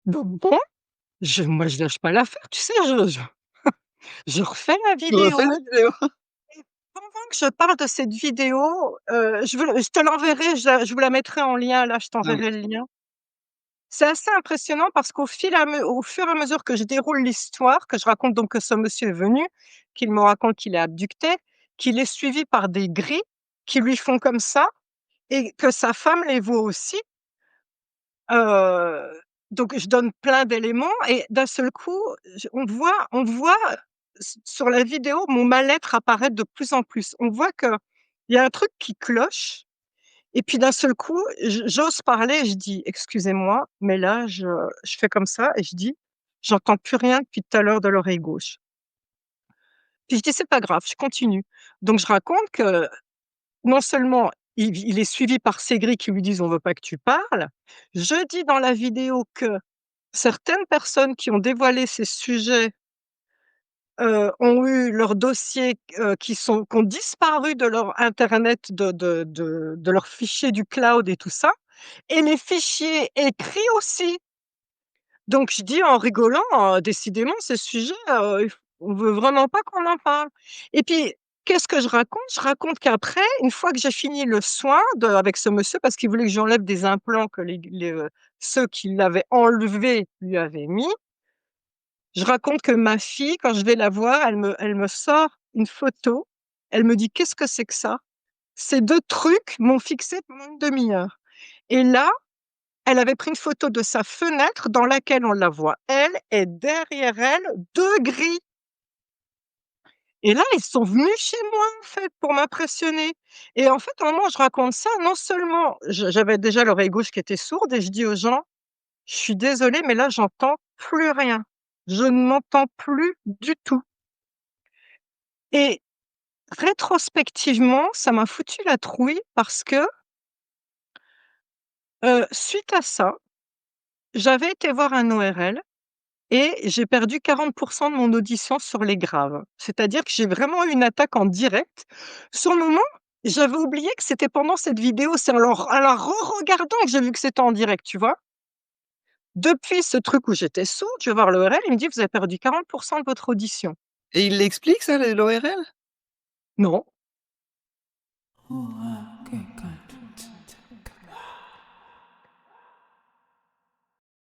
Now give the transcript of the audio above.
Donc bon, moi je lâche pas l'affaire, tu sais, je refais la Tu refais vidéo la vidéo? et pendant que je parle de cette vidéo, je te l'enverrai, je vous la mettrai en lien là, je Ah oui. t'enverrai le lien. C'est assez impressionnant parce au fur et à mesure que je déroule l'histoire, que je raconte donc que ce monsieur est venu, qu'il me raconte qu'il est abducté, qu'il est suivi par des gris qui lui font comme ça et que sa femme les voit aussi. Heu, donc je donne plein d'éléments et d'un seul coup, on voit sur la vidéo mon mal-être apparaître de plus en plus. On voit qu'il y a un truc qui cloche et puis d'un seul coup, j'ose parler et je dis: «Excusez-moi, mais là je fais comme ça et je dis: «J'entends plus rien depuis tout à l'heure de l'oreille gauche». Puis je dis: «C'est pas grave», je continue. Donc je raconte que non seulement il est suivi par ces gris qui lui disent: «On veut pas que tu parles». Je dis dans la vidéo que certaines personnes qui ont dévoilé ces sujets, ont eu leurs dossiers, qui ont disparu de leur internet, de leurs fichiers du cloud et tout ça et les fichiers écrits aussi. Donc je dis en rigolant, «Décidément ces sujets, on veut vraiment pas qu'on en parle» et puis qu'est-ce que je raconte? Je raconte qu'après, une fois que j'ai fini le soin avec ce monsieur parce qu'il voulait que j'enlève des implants que ceux qui l'avaient enlevé lui avaient mis. Je raconte que ma fille, quand je vais la voir, elle me sort une photo. Elle me dit: «Qu'est-ce que c'est que ça?» Ces 2 trucs m'ont fixée pendant une demi-heure et là, elle avait pris une photo de sa fenêtre dans laquelle on la voit elle et derrière elle 2 gris et là, ils sont venus chez moi, en fait, pour m'impressionner et en fait, au moment où je raconte ça, non seulement j'avais déjà l'oreille gauche qui était sourde et je dis aux gens: «Je suis désolée, mais là, j'entends plus rien. Je ne m'entends plus du tout» et rétrospectivement, ça m'a foutu la trouille parce que, suite à ça, j'avais été voir un ORL et j'ai perdu 40 de mon audition sur les graves. C'est-à-dire que j'ai vraiment eu une attaque en direct. Sur le moment, j'avais oublié que c'était pendant cette vidéo. C'est en la re-regardant que j'ai vu que c'était en direct, tu vois? Depuis ce truc où j'étais sourde, je vais voir l'ORL, il me dit: «Vous avez perdu 40 de votre audition». Et il l'explique ça, l'ORL? Non.